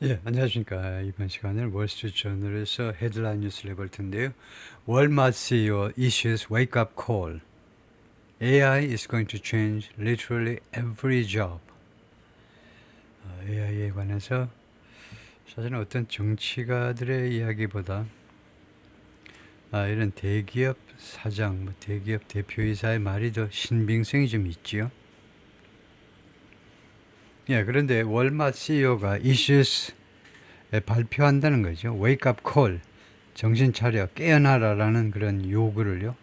예, 안녕하십니까. 이번 시간에는 월스트리트저널에서 헤드라인 뉴스를 해볼 텐데요. 월마트 CEO issues wake-up call. AI is going to change literally every job. AI에 관해서 사실은 어떤 정치가들의 이야기보다 이런 대기업 사장, 대기업 대표이사의 말이 더 신빙성이 좀 있지요. 예, 그런데 월마트 CEO가 issues 발표한다는 거죠. wake up call. 정신 차려, 깨어나라라는 그런 요구를요.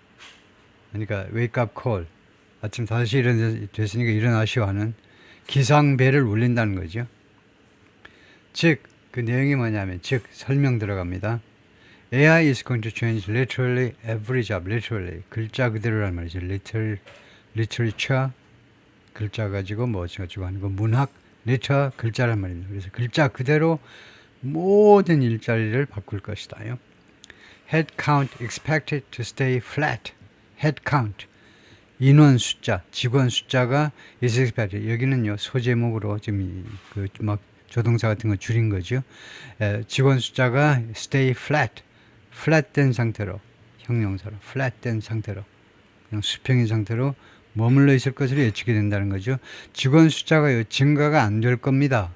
그러니까 wake up call. 아침 5시 됐으니까 일어나시오 하는 기상벨을 울린다는 거죠. 즉, 그 내용이 뭐냐면, 즉, 설명 들어갑니다. AI is going to change literally every job. literally. 글자 그대로란 말이죠. literature. 글자 가지고 뭐 어쩌고 하는 거. 문학. liter. 글자란 말입니다. 그래서 글자 그대로 모든 일자리를 바꿀 것이다요. Head count expected to stay flat. Head count. 인원 숫자, 직원 숫자가 is expected. 여기는요, 소제목으로 지금 막 조동사 같은 거 줄인 거죠. 직원 숫자가 stay flat. flat된 상태로, 형용사로, flat된 상태로, 그냥 수평인 상태로 머물러 있을 것으로 예측이 된다는 거죠. 직원 숫자가요, 증가가 안 될 겁니다.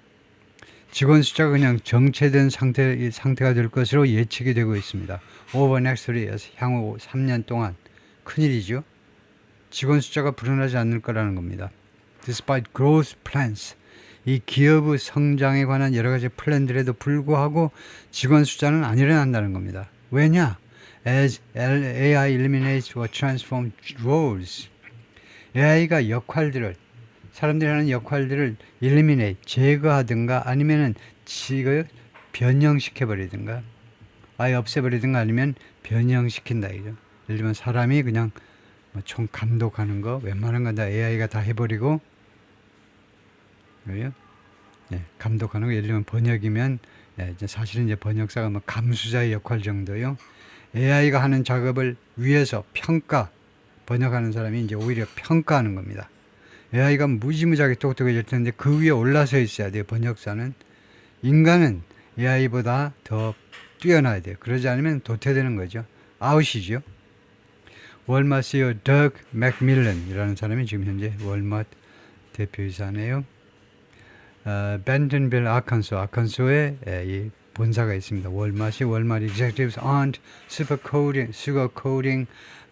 직원 숫자가 그냥 정체된 상태가 될 것으로 예측이 되고 있습니다. over next 3 years, 향후 3년 동안. 큰일이죠. 직원 숫자가 불어나지 않을 거라는 겁니다. Despite growth plans, 이 기업의 성장에 관한 여러 가지 플랜들에도 불구하고 직원 숫자는 안 일어난다는 겁니다. 왜냐? As AI eliminates or transforms roles. AI가 사람들이 하는 역할들을 eliminate, 제거하든가 아니면은 변형시켜버리든가 아예 없애버리든가 아니면 변형시킨다 이죠. 예를 들면 사람이 그냥 총 감독하는 거 웬만한 건 다 AI가 다 해버리고 그래요? 네, 감독하는 거 예를 들면 번역이면 이제 사실은 이제 번역사가 뭐 감수자의 역할 정도요. AI가 하는 작업을 위해서 번역하는 사람이 이제 오히려 평가하는 겁니다. AI가 무지무지하게 똑똑해질 텐데 그 위에 올라서 있어야 돼요. 번역사는. 인간은 AI보다 더 뛰어나야 돼요. 그러지 않으면 도태되는 거죠. 아웃이죠. 월마트 CEO 덕 맥밀런이라는 사람이 지금 현재 월마트 대표이사네요. 벤튼빌 아칸소에 이 본사가 있습니다. 월마트 executives aren't sugarcoating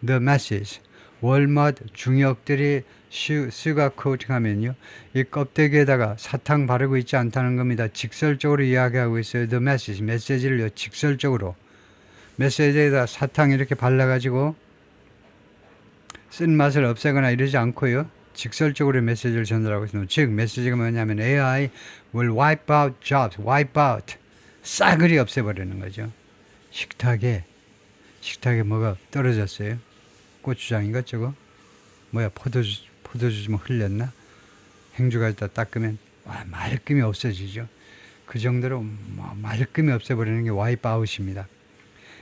the message. 월마트 중역들이 sugarcoating하면요, 이 껍데기에다가 사탕 바르고 있지 않다는 겁니다. 직설적으로 이야기하고 있어요. the message, 메시지를요, 직설적으로 메시지에다 사탕 이렇게 발라가지고 쓴 맛을 없애거나 이러지 않고요. 직설적으로 메시지를 전달하고 있습니다. 즉 메시지가 뭐냐면 AI will wipe out jobs, wipe out, 싸그리 없애버리는 거죠. 식탁에 뭐가 떨어졌어요. 고추장인가 저거? 뭐야 포도주 뭐 흘렸나? 행주가지다 닦으면 말끔히 없어지죠. 그 정도로 말끔히 없애버리는 게 와이프 아웃입니다.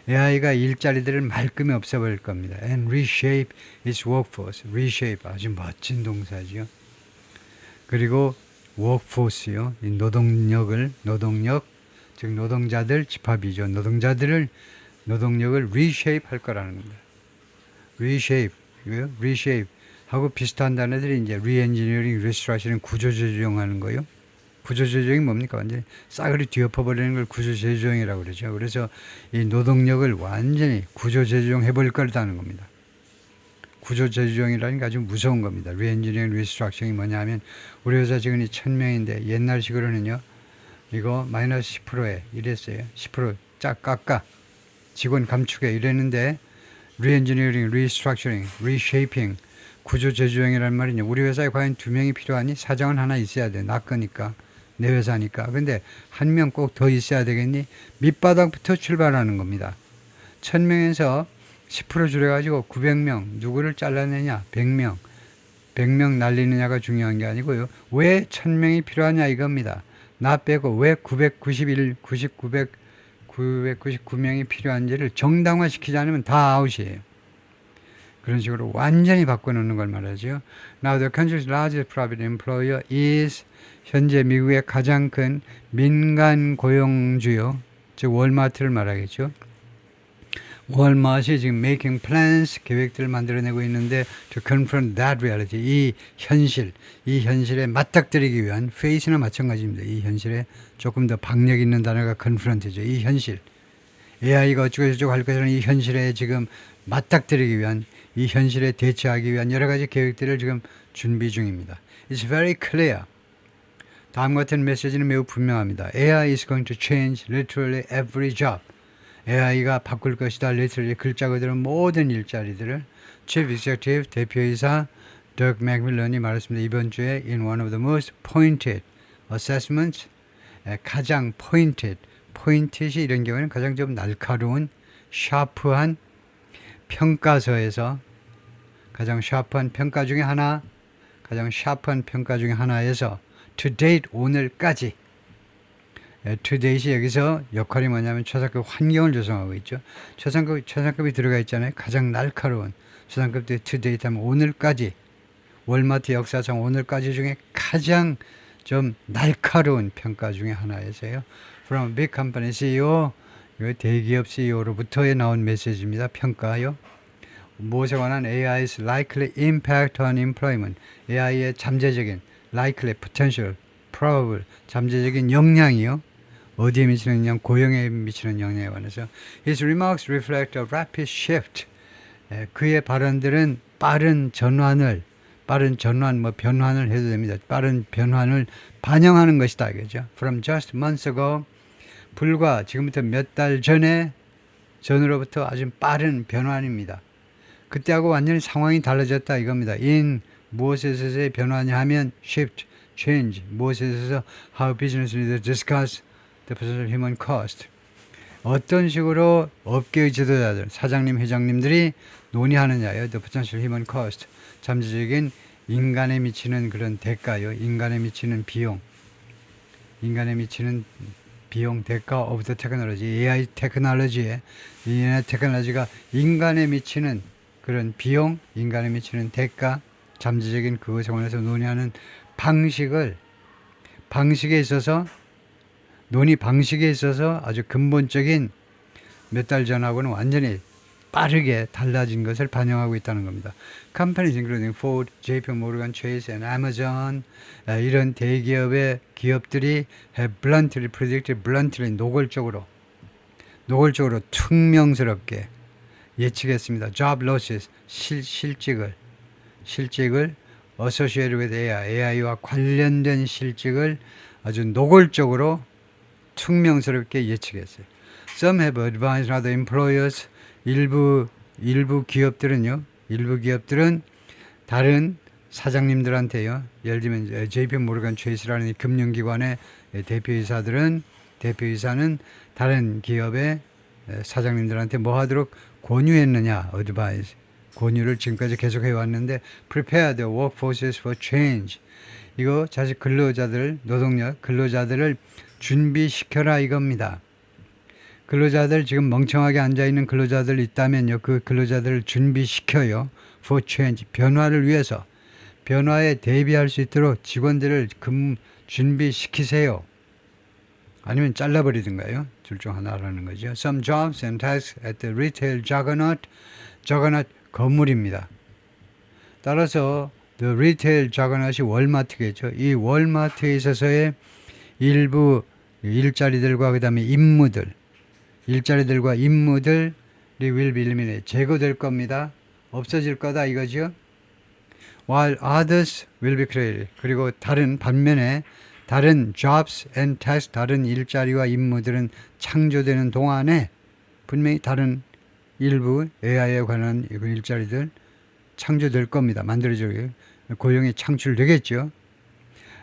AI가 일자리들을 말끔히 없애버릴 겁니다. And reshape its workforce. reshape 아주 멋진 동사죠. 그리고 workforce요. 이 노동력, 즉 노동자들 집합이죠. 노동력을 reshape 할 거라는 겁니다. reshape 하고 비슷한 단어들이 이제 re-engineering, restructuring, 구조조정하는 거요. 구조조정이 뭡니까? 완전히 싸그리 뒤엎어버리는 걸 구조재조정이라고 그러죠. 그래서 이 노동력을 완전히 구조재조정해버릴 거라는 겁니다. 구조재조정이라는 게 아주 무서운 겁니다. 리엔지니어링, 리스트럭처링이 뭐냐면 우리 회사 직원이 1000명인데 옛날식으로는요. 이거 마이너스 10%에 이랬어요. 10% 쫙 깎아. 직원 감축에 이랬는데 리엔지니어링, 리스트럭처링, 리쉐이핑, 구조재조정이라는 말이냐. 우리 회사에 과연 2명이 필요하니? 사장은 하나 있어야 돼. 나 거니까. 내 회사니까. 근데 한 명 꼭 더 있어야 되겠니? 밑바닥부터 출발하는 겁니다. 1000명에서 10% 줄여가지고 900명 누구를 잘라내냐? 100명. 100명 날리느냐가 중요한 게 아니고요. 왜 1000명이 필요하냐 이겁니다. 나 빼고 왜 999명이 필요한지를 정당화시키지 않으면 다 아웃이에요. 그런 식으로 완전히 바꿔놓는 걸 말하죠. Now the country's largest private employer is 현재 미국의 가장 큰 민간 고용주요, 즉 월마트를 말하겠죠. 월마트이 지금 making plans, 계획들을 만들어내고 있는데 to confront that reality, 이 현실에 맞닥뜨리기 위한, face나 마찬가지입니다. 이 현실에 조금 더 박력 있는 단어가 confront죠. 이 현실, AI가 어쩌고저쩌고 할 것이라는 이 현실에 지금 맞닥뜨리기 위한, 이 현실에 대처하기 위한 여러 가지 계획들을 지금 준비 중입니다. It's very clear. 다음과 같은 메시지는 매우 분명합니다. AI is going to change literally every job. AI가 바꿀 것이다. literally 글자 그대로 모든 일자리들을. Chief Executive 대표이사 덕 맥밀런이 말했습니다. 이번 주에 in one of the most pointed assessments, 가장 pointed이 이런 경우에는 가장 좀 날카로운 샤프한 평가서에서, 가장 샤프한 평가 중에 하나, 가장 샤프한 평가 중에 하나에서 to date 오늘까지, to date이 여기서 역할이 뭐냐면 최상급 환경을 조성하고 있죠. 최상급이 들어가 있잖아요. 가장 날카로운 최상급 때 to date 하면 오늘까지, 월마트 역사상 오늘까지 중에 가장 좀 날카로운 평가 중에 하나에서요. From big company CEO, 대기업 CEO로부터에 나온 메시지입니다. 평가요. 무엇에 관한 AI's likely impact on employment, AI의 잠재적인 likely, potential, probable, 잠재적인 영향이요. 어디에 미치는 영향? 고용에 미치는 영향에 관해서. His remarks reflect a rapid shift. 그의 발언들은 빠른 전환을, 변환을 해도 됩니다. 빠른 변환을 반영하는 것이다. 그죠? From just months ago, 불과 지금부터 몇 달 전으로부터 아주 빠른 변환입니다. 그때하고 완전히 상황이 달라졌다 이겁니다. in 무엇에서의 변화냐 하면 shift, change, 무엇에 있어서 how business leaders discuss the potential human cost. 어떤 식으로 업계의 지도자들, 사장님, 회장님들이 논의하느냐요. the potential human cost. 잠재적인 인간에 미치는 그런 대가요. 인간에 미치는 비용, 대가 of the technology, AI 테크놀로지에, 이 테크놀로지가 인간에 미치는 그런 비용, 인간에 미치는 대가, 잠재적인 그것에 관해서 논의하는 논의 방식에 있어서 아주 근본적인 몇 달 전하고는 완전히 빠르게 달라진 것을 반영하고 있다는 겁니다. Companies including Ford, JP Morgan Chase, and Amazon, 이런 대기업의 기업들이 have bluntly predicted, 노골적으로 퉁명스럽게 예측했습니다. Job losses, 실직을 associated with AI와 관련된 실직을 아주 노골적으로 퉁명스럽게 예측했어요. Some have advised other employers, 일부 기업들은 다른 사장님들한테요. 예를 들면 JP 모르간 체이스라는 금융기관의 대표이사는 다른 기업의 사장님들한테 뭐 하도록 권유했느냐, advise. 권유를 지금까지 계속 해왔는데 prepare the workforces for change. 이거 사실 근로자들을 준비시켜라 이겁니다. 근로자들 지금 멍청하게 앉아있는 근로자들 있다면요. 그 근로자들을 준비시켜요. for change. 변화를 위해서. 변화에 대비할 수 있도록 직원들을 준비시키세요. 아니면 잘라버리든가요. 둘 중 하나라는 거죠. Some jobs and tasks at the retail juggernaut 건물입니다. 따라서 the retail juggernaut이 월마트겠죠. 이 월마트에 있어서의 일부 일자리들과 그 다음에 임무들이 will be eliminated. 제거될 겁니다. 없어질 거다 이거죠. While others will be created. 그리고 반면에 다른 jobs and tasks, 다른 일자리와 임무들은 창조되는 동안에 분명히 다른 일부 AI에 관한 일자리들 창조될 겁니다. 만들어지고 고용이 창출되겠죠.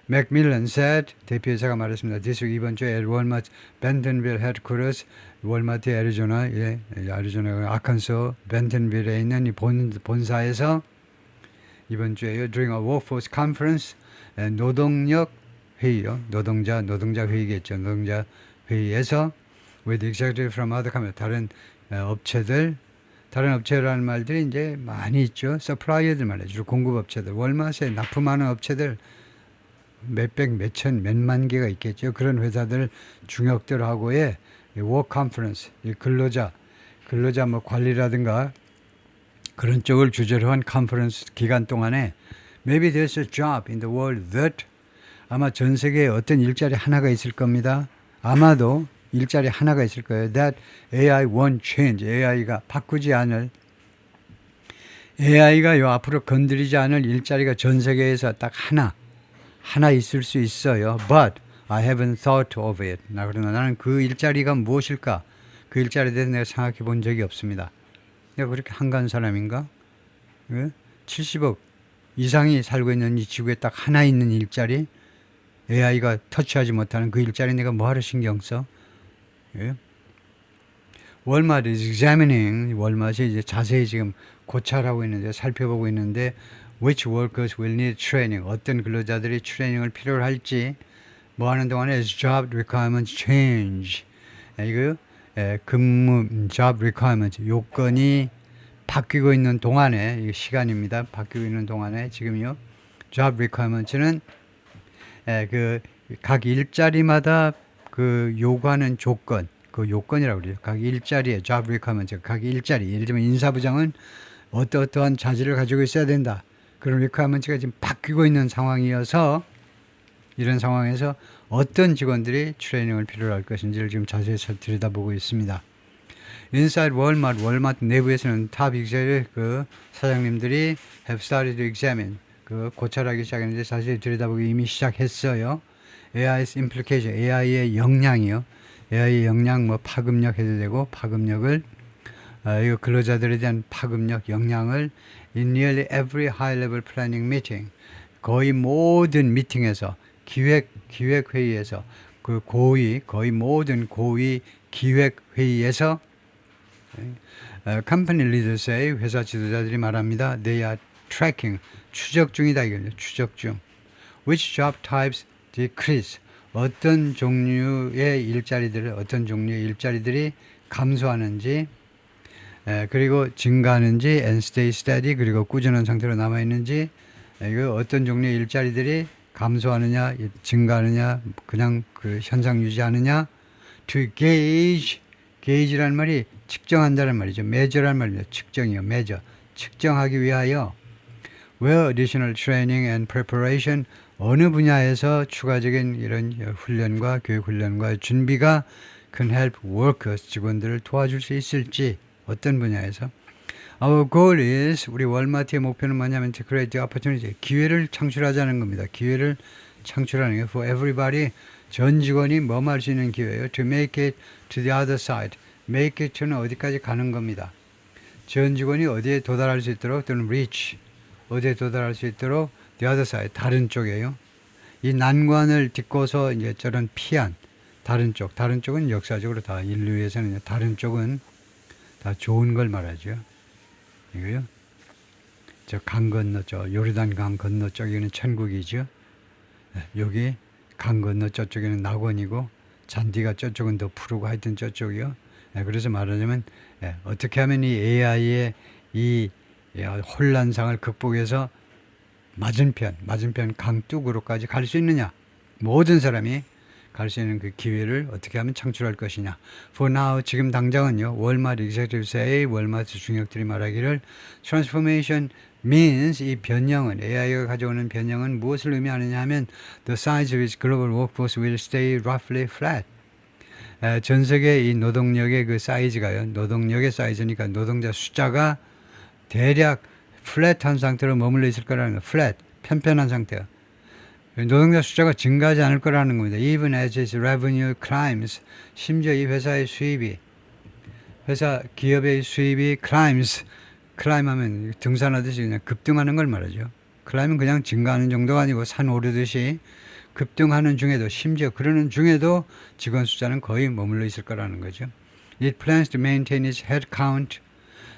맥밀런 said, 대표이사가 말했습니다. This week, 이번 주에 월마트 벤턴빌 헤드쿼터스, 월마트 애리조나 아칸소 벤턴빌에 있는 이 본사에서 이번 주에 during a workforce conference, 노동력 회의요. 노동자 회의겠죠. 노동자 회의에서 with executive from other companies, 다른 업체들, 다른 업체라는 말들이 이제 많이 있죠. 서플라이어들 말이죠. 주로 공급업체들. 월마트에 납품하는 업체들 몇백, 몇천, 몇만 개가 있겠죠. 그런 회사들 중역들하고의 워크 컨퍼런스, 근로자 뭐 관리라든가 그런 쪽을 주제로 한 컨퍼런스 기간 동안에 maybe there's a job in the world that 아마 전 세계에 어떤 일자리 하나가 있을 겁니다. 아마도 일자리 하나가 있을 거예요. That AI won't change. AI가 바꾸지 않을 AI가 요 앞으로 건드리지 않을 일자리가 전 세계에서 딱 하나 있을 수 있어요. But I haven't thought of it. 그러나 나는 그 일자리가 무엇일까? 그 일자리에 대해서 내가 생각해 본 적이 없습니다. 내가 그렇게 한가한 사람인가? 70억 이상이 살고 있는 이 지구에 딱 하나 있는 일자리, AI가 터치하지 못하는 그 일자리 내가 뭐하러 신경 써? 월마트 is examining, 월마트이 이제 자세히 지금 고찰하고 있는데, 살펴보고 있는데, which workers will need training, 어떤 근로자들이 트레이닝을 필요로 할지, 뭐 하는 동안에 as job requirements change, 이거 근무 job requirements 요건이 바뀌고 있는 동안에, 이 시간입니다. 바뀌고 있는 동안에 지금요 job requirements는 그 각 일자리마다 그 요구하는 조건, 그 요건이라고 그래요. 각 일자리의 job requirements, 각 일자리, 예를 들면 인사부장은 어떠한 자질을 가지고 있어야 된다. 그런 requirements가 지금 바뀌고 있는 상황이어서, 이런 상황에서 어떤 직원들이 트레이닝을 필요로 할 것인지를 지금 자세히 들여다보고 있습니다. Inside Walmart, 월마트 내부에서는 탑 executive 그 사장님들이 have started to examine, 그 고찰하기 시작했는데 자세히 들여다보기 이미 시작했어요. AI's implication, AI의 영향이요. AI의 영향, 뭐 파급력 해도 되고, 파급력을 이 근로자들에 대한 파급력, 영향을 in nearly every high-level planning meeting, 거의 모든 미팅에서, 기획회의에서, 그 거의 모든 고위 기획회의에서 company leaders say, 회사 지도자들이 말합니다. They are tracking, 추적 중이다 이거죠. 추적 중. Which job types decrease, 어떤 종류의 일자리들이 감소하는지, 그리고 증가하는지, and stay steady, 그리고 꾸준한 상태로 남아있는지, 이거 어떤 종류의 일자리들이 감소하느냐, 증가하느냐, 그냥 그 현상 유지하느냐, to gauge라는 말이 측정한다는 말이죠. measure라는 말입니다. 측정이요, measure. 측정하기 위하여 where additional training and preparation, 어느 분야에서 추가적인 이런 훈련과 교육 훈련과 준비가 can help workers, 직원들을 도와줄 수 있을지, 어떤 분야에서. Our goal is, 우리 월마트의 목표는 뭐냐면 to create the opportunity, 기회를 창출하자는 겁니다. 기회를 창출하는 게 for everybody, 전 직원이 뭐할 수 있는 기회예요. To make it to the other side, make it to는 어디까지 가는 겁니다. 전 직원이 어디에 도달할 수 있도록, 또는 reach, 어디에 도달할 수 있도록 the other side, 다른 쪽이에요. 이 난관을 딛고서 이제 저런 피한 다른 쪽은 역사적으로 다 인류에서는 다른 쪽은 다 좋은 걸 말하죠. 이거요. 저 강 건너 요르단 강 건너 쪽에는 천국이죠. 여기 강 건너 저쪽에는 낙원이고, 잔디가 저쪽은 더 푸르고, 하여튼 저쪽이요. 그래서 말하자면 어떻게 하면 이 AI의 이 혼란상을 극복해서 맞은편 강둑으로까지 갈 수 있느냐, 모든 사람이 갈 수 있는 그 기회를 어떻게 하면 창출할 것이냐. For now, 지금 당장은요, 월마트 executives say, 월마트 중역들이 말하기를 transformation means, 이 변형은, AI가 가져오는 변형은 무엇을 의미하느냐 하면 the size of its global workforce will stay roughly flat. 전 세계 이 노동력의 그 사이즈가요, 노동력의 사이즈니까 노동자 숫자가 대략 플랫한 상태로 머물러 있을 거라는 거. 플랫, 편편한 상태요. 노동자 숫자가 증가하지 않을 거라는 겁니다. Even as its revenue climbs, 심지어 이 회사의 수입이, 기업의 수입이 climbs, climb 하면 등산하듯이 그냥 급등하는 걸 말하죠. climb은 그냥 증가하는 정도가 아니고 산 오르듯이 급등하는 중에도, 심지어 그러는 중에도 직원 숫자는 거의 머물러 있을 거라는 거죠. It plans to maintain its headcount.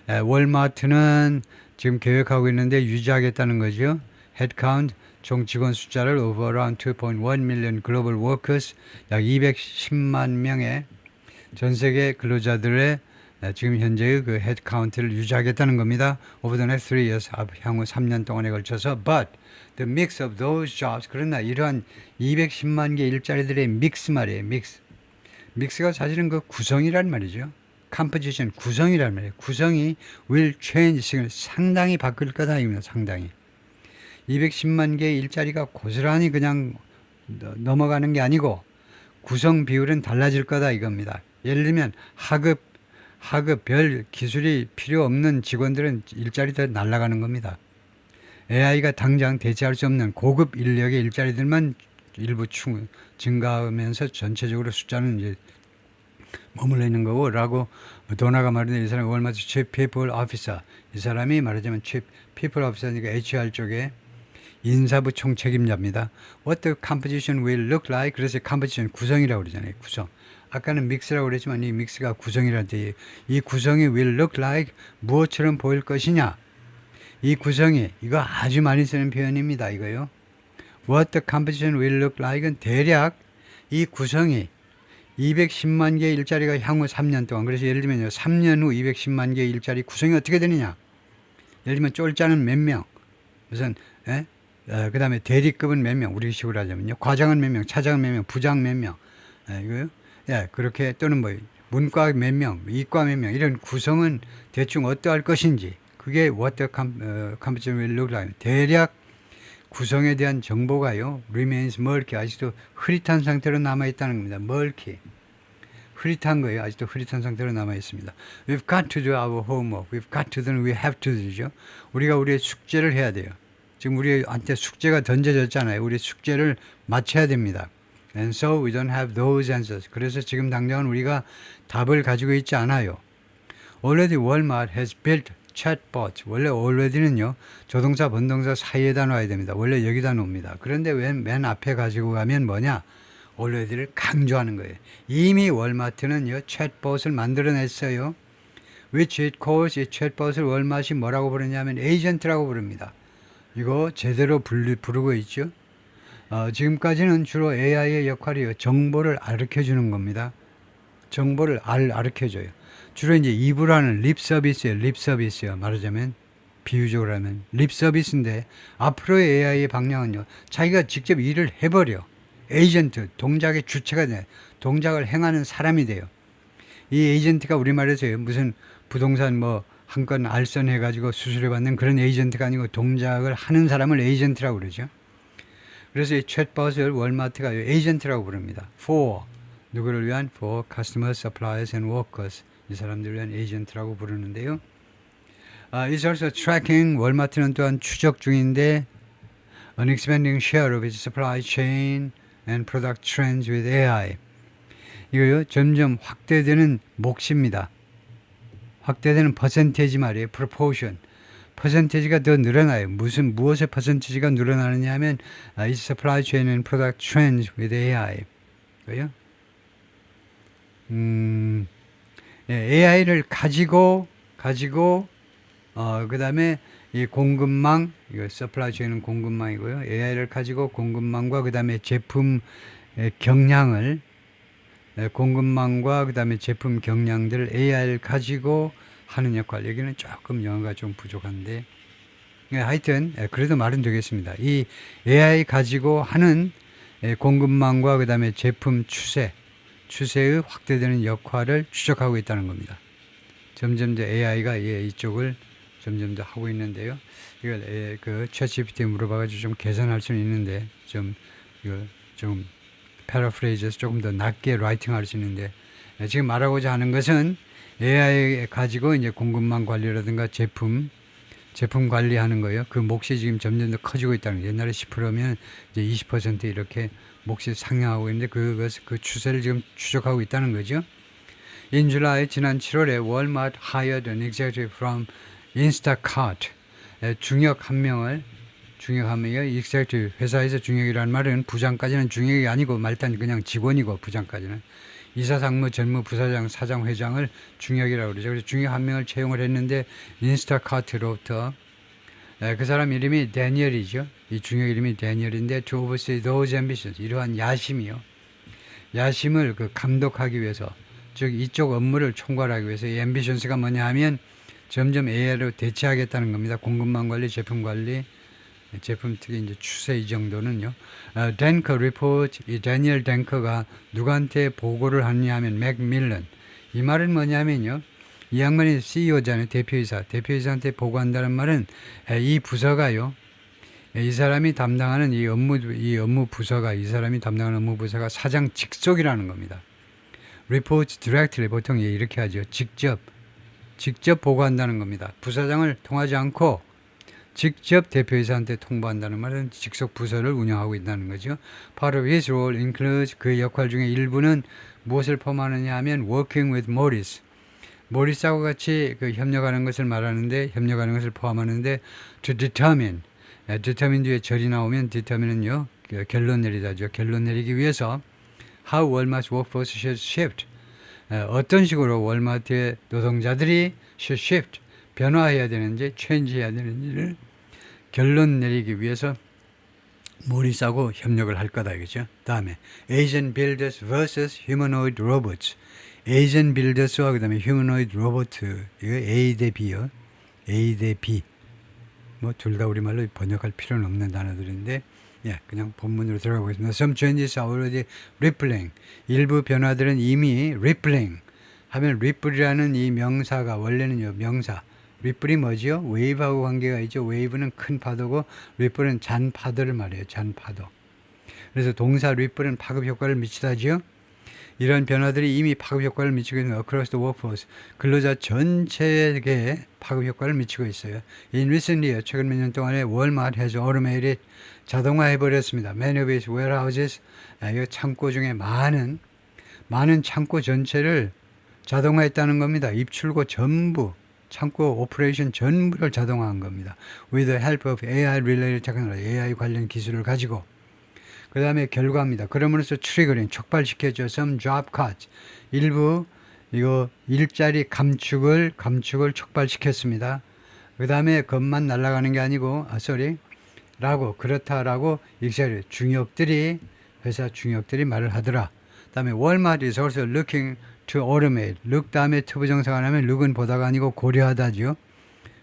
월마트는 지금 계획하고 있는데 유지하겠다는 거죠. headcount, 총 직원 숫자를 over around 2.1 million global workers, 약 210만 명의 전 세계 근로자들의 지금 현재의 그 헤드 카운트를 유지하겠다는 겁니다. Over the next 3 years, 향후 3년 동안에 걸쳐서. But the mix of those jobs, 그러나 이러한 210만 개 일자리들의 믹스 말이에요. 믹스가 사실은 그 구성이란 말이죠. composition, 구성이란 말이에요. 구성이 will change, 상당히 바뀔 거다 이겁니다. 상당히. 210만 개의 일자리가 고스란히 그냥 넘어가는 게 아니고 구성 비율은 달라질 거다 이겁니다. 예를 들면 하급 별 기술이 필요 없는 직원들은 일자리 다 날아가는 겁니다. AI가 당장 대체할 수 없는 고급 인력의 일자리들만 일부 증가하면서 전체적으로 숫자는 이제 머물러 있는 거고, 라고 도나가 말하는 이 사람이 월마트 Chief People Officer, 이 사람이 말하자면 Chief People Officer니까 HR 쪽에 인사부 총책임자입니다. What the composition will look like. 그래서 composition 구성이라고 그러잖아요. 구성. 아까는 믹스라고 그랬지만 이 믹스가 구성이라는 뜻이에요. 이 구성이 will look like 무엇처럼 보일 것이냐. 이 구성이, 이거 아주 많이 쓰는 표현입니다. 이거요. What the composition will look like은 대략 이 구성이 210만 개의 일자리가 향후 3년 동안, 그래서 예를 들면요, 3년 후 210만 개의 일자리 구성이 어떻게 되느냐. 예를 들면 쫄자는 몇 명, 무슨 그 다음에 대리급은 몇 명, 우리 식으로 하자면요, 과장은 몇 명, 차장은 몇 명, 부장 몇 명, 이거요. 그렇게, 또는 뭐 문과 몇 명, 이과 몇 명, 이런 구성은 대충 어떠할 것인지, 그게 what the composition will look like. 대략 구성에 대한 정보가요, remains murky, 아직도 흐릿한 상태로 남아있다는 겁니다. murky. 흐릿한 거예요. 아직도 흐릿한 상태로 남아있습니다. We've got to do our homework. We've got to do는 we have to do죠. 우리가 우리의 숙제를 해야 돼요. 지금 우리한테 숙제가 던져졌잖아요. 우리 숙제를 마쳐야 됩니다. And so we don't have those answers. 그래서 지금 당장은 우리가 답을 가지고 있지 않아요. Already Walmart has built chatbot. 원래 already는요, 조동사, 본동사 사이에다 놔야 됩니다. 원래 여기다 놓습니다. 그런데 맨 앞에 가지고 가면 뭐냐? already를 강조하는 거예요. 이미 월마트는요, 챗봇을 만들어냈어요. Which it calls, 이 챗봇을 월마트이 뭐라고 부르냐면 에이전트라고 부릅니다. 이거 제대로 부르고 있죠. 지금까지는 주로 AI의 역할이요, 정보를 가르쳐주는 겁니다. 정보를 가르쳐줘요. 주로 이제 입으로 하는 립 서비스예요. 립 서비스요. 말하자면, 비유적으로 하면 립 서비스인데, 앞으로의 AI의 방향은요, 자기가 직접 일을 해버려. 에이전트, 동작의 주체가 돼. 동작을 행하는 사람이 돼요. 이 에이전트가 우리말에서요, 무슨 부동산 뭐 한 건 알선해가지고 수수료 받는 그런 에이전트가 아니고 동작을 하는 사람을 에이전트라고 그러죠. 그래서 이 챗봇을 월마트가 에이전트라고 부릅니다. For, 누구를 위한? For customers, suppliers and workers. 이 사람들을 위한 에이전트라고 부르는데요. It's also tracking, 월마트는 또한 추적 중인데, an expanding share of its supply chain and product trends with AI. 이거요, 점점 확대되는 몫입니다. 확대되는 퍼센테이지 말이에요. proportion. 퍼센테이지가 더 늘어나요. 무엇의 퍼센테이지가 늘어나느냐 하면, its supply chain and product trends with AI. 그요? AI를 가지고, 그 다음에 이 공급망, 이거 supply chain은 공급망이고요. AI를 가지고 공급망과 그 다음에 제품 경량을, 공급망과 그 다음에 제품 경량들을 AI를 가지고 하는 역할. 여기는 조금 영어가 좀 부족한데, 하여튼 그래도 말은 되겠습니다. 이 AI 가지고 하는 공급망과 그 다음에 제품 추세의 확대되는 역할을 추적하고 있다는 겁니다. 점점 더 AI가 이쪽을 점점 더 하고 있는데요. 이걸 그 챗GPT에 물어봐가지고 좀 개선할 수는 있는데, 이걸 좀 패러프레이즈해서 조금 더 낮게 라이팅할 수 있는데, 지금 말하고자 하는 것은 AI 가지고 이제 공급망 관리라든가 제품 관리하는 거예요. 그 몫이 지금 점점 더 커지고 있다는 거예요. 옛날에 10%면 이제 20% 이렇게 몫이 상향하고 있는데, 그 추세를 지금 추적하고 있다는 거죠. In July, 지난 7월에 Walmart hired an executive from Instacart. 중역 한 명을 executive, 회사에서 중역이라는 말은 부장까지는 중역이 아니고 말단 그냥 직원이고, 부장까지는 이사상무, 전무, 부사장, 사장, 회장을 중역이라고 그러죠. 그래서 중역 한 명을 채용을 했는데, 인스타카트로부터 그 사람 이름이 데니얼이죠. 이 중역 이름이 데니얼인데, to oversee those ambitions, 이러한 야심을 그 감독하기 위해서, 즉 이쪽 업무를 총괄하기 위해서 이 앰비션스가 뭐냐 하면 점점 AI로 대체하겠다는 겁니다. 공급망 관리, 제품 관리, 제품 특히 이제 추세 이 정도는요. denker report, 이 데니얼 덴커가 누구한테 보고를 하느냐 하면 맥밀런. 이 말은 뭐냐면요. 이 양반이 CEO잖아요. 대표이사. 대표이사한테 보고한다는 말은 이 부서가요. 이 사람이 담당하는 이 업무 부서가, 이 사람이 담당하는 업무 부서가 사장 직속이라는 겁니다. report directly 보통 이렇게 하죠. 직접 보고한다는 겁니다. 부사장을 통하지 않고 직접 대표이사한테 통보한다는 말은 직속 부서를 운영하고 있다는 거죠. Part of his role includes 그의 역할 중에 일부는 무엇을 포함하느냐 하면 working with Morris. 모리스하고 같이 그 협력하는 것을 말하는데 협력하는 것을 포함하는데 to determine. determine 뒤에 절이 나오면 determine은요. 결론 내리다죠. 결론 내리기 위해서 how Walmart's workforce should shift. 어떤 식으로 월마트의 노동자들이 should shift. 변화해야 되는지 change해야 되는지를 결론 내리기 위해서 모리스하고 협력을 할 거다 이거죠. 다음에 Asian builders vs humanoid robots. Asian builders와 그다음에 humanoid robot. 이거 A 대 B요. A 대 B. 뭐 둘 다 우리말로 번역할 필요는 없는 단어들인데 예, 그냥 본문으로 들어가 보겠습니다. Some changes are already rippling. 일부 변화들은 이미 rippling 하면 ripple이라는 이 명사가 원래는요 명사. 리플이 뭐죠? 웨이브하고 관계가 있죠. 웨이브는 큰 파도고 리플은 잔파도를 말해요. 잔파도. 그래서 동사 리플은 파급 효과를 미치다지요. 이런 변화들이 이미 파급 효과를 미치고 있는 across the workforce. 근로자 전체에게 파급 효과를 미치고 있어요. In recent year, 최근 몇 년 동안에 Walmart has automated 자동화해버렸습니다. Many of its warehouses, 이 창고 중에 많은 창고 전체를 자동화했다는 겁니다. 입출고 전부. 창고 오퍼레이션 전부를 자동화한 겁니다. With the help of AI related technology, AI 관련 기술을 가지고. 그 다음에 결과입니다. 그러면서 트리거링, 촉발시켜줘. Some job cuts. 일부 이거 일자리 감축을 촉발시켰습니다. 그 다음에 것만 날아가는 게 아니고, 그렇다라고 회사 중역들이 말을 하더라. 그 다음에 Walmart is also looking to automate. look 다음에 투부정사가 나면 look은 보다가 아니고 고려하다죠.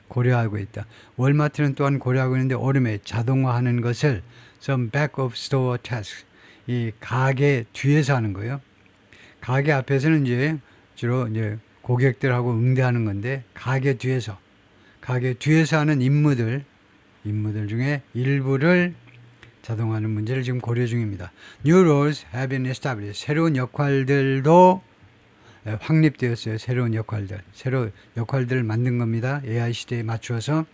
고려하고 있다. 월마트는 또한 고려하고 있는데 automate, 자동화하는 것을 some back of store tasks. 이 가게 뒤에서 하는 거예요. 가게 앞에서는 이제 주로 이제 고객들하고 응대하는 건데 가게 뒤에서 하는 임무들 중에 일부를 자동화하는 문제를 지금 고려 중입니다. New roles have been established. 새로운 역할들도 확립되었어요. 새로운 역할들을 만든 겁니다. AI 시대에 맞추어서.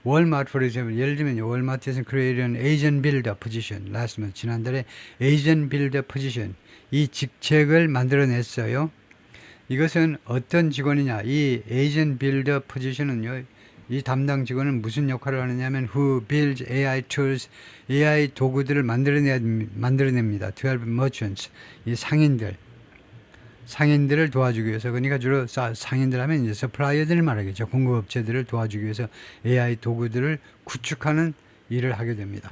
월마트, for example, 예를 들면 월마트에서는 created an agent builder position. last month, 지난달에 agent builder position. 이 직책을 만들어냈어요. 이것은 어떤 직원이냐. 이 agent builder position은요. 이 담당 직원은 무슨 역할을 하느냐면 who builds AI tools, AI 도구들을 만들어냅니다. to help merchants, 이 상인들을 도와주기 위해서. 그러니까 주로 상인들 하면 이제 서플라이어들을 말하겠죠. 공급업체들을 도와주기 위해서 AI 도구들을 구축하는 일을 하게 됩니다.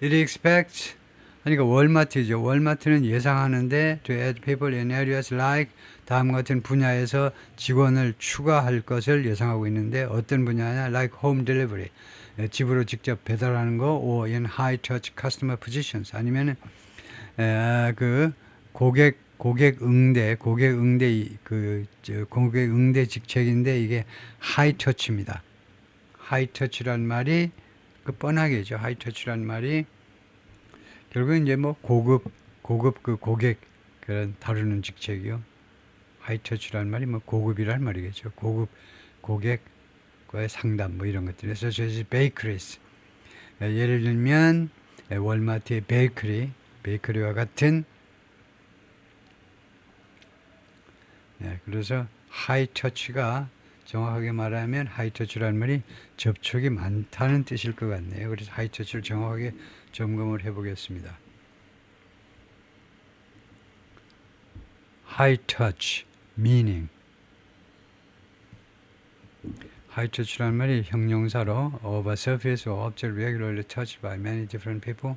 It expects, 그러니까 월마트죠. 월마트는 예상하는데 to add people in areas like 다음 같은 분야에서 직원을 추가할 것을 예상하고 있는데 어떤 분야냐? like home delivery, 집으로 직접 배달하는 거, or in high touch customer positions, 아니면은 그 고객 응대 직책인데 이게 하이터치입니다. 하이터치란 말이 그 뻔하게죠. 하이터치란 말이 결국 이제 뭐 고급 그 고객 그런 다루는 직책이요. 하이터치란 말이 뭐 고급이란 말이겠죠. 고급 고객과의 상담 뭐 이런 것들에서 저희 베이커리스, 예를 들면 월마트의 베이커리와 같은. 그래서 하이터치가 정확하게 말하면 하이터치라는 말이 접촉이 많다는 뜻일 것 같네요. 그래서 하이터치를 정확하게 점검을 해보겠습니다. 하이터치 meaning. 하이터치라는 말이 형용사로 of a surface or object regularly touched by many different people.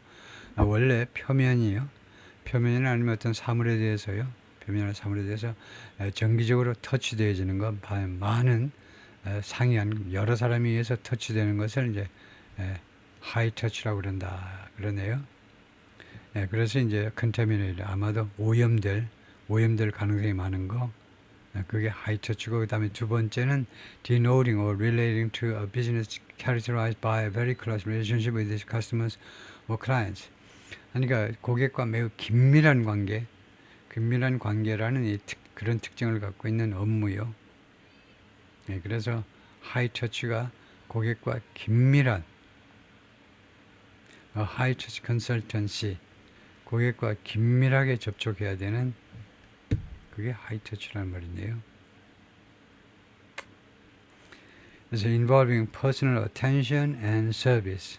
원래 표면이요. 표면이나 아니면 어떤 사물에 대해서요. 금연을 삼으로 돼서 정기적으로 터치되어지는 것, 많은 상이한 여러 사람에 의해서 터치되는 것을 이제 하이 터치라고 그런다 그러네요. 그래서 이제 컨타미네이트, 아마도 오염될 가능성이 많은 거, 그게 하이 터치고, 그 다음에 두 번째는 denoting or relating to a business characterized by a very close relationship with its customers or clients. 그러니까 고객과 매우 긴밀한 관계라는 그런 특징을 갖고 있는 업무요. 그래서 하이 터치가 고객과 긴밀한 하이 터치 컨설턴시, 고객과 긴밀하게 접촉해야 되는, 그게 하이 터치라는 말인데요. 그래서 involving personal attention and service,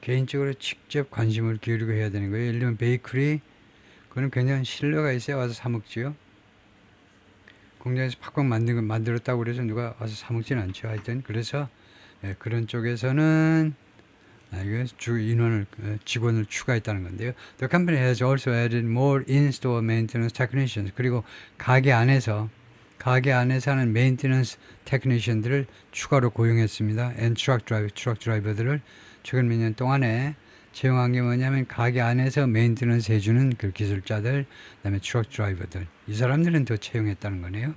개인적으로 직접 관심을 기울이고 해야 되는 거예요. 예를 들면 베이커리, 그거는 굉장히 신뢰가 있어야 와서 사 먹지요. 공장에서 팍팍 만들었다고 그래서 누가 와서 사 먹지는 않죠. 하여튼 그래서 그런 쪽에서는 직원을 추가했다는 건데요. The company has also added more in-store maintenance technicians. 그리고 가게 안에서 하는 메인테넌스 테크니션들을 추가로 고용했습니다. And 트럭 드라이버들을 최근 몇 년 동안에 채용한 게 뭐냐면, 가게 안에서 메인테넌스 해주는 그 기술자들, 그다음에 트럭 드라이버들, 이 사람들은 더 채용했다는 거네요.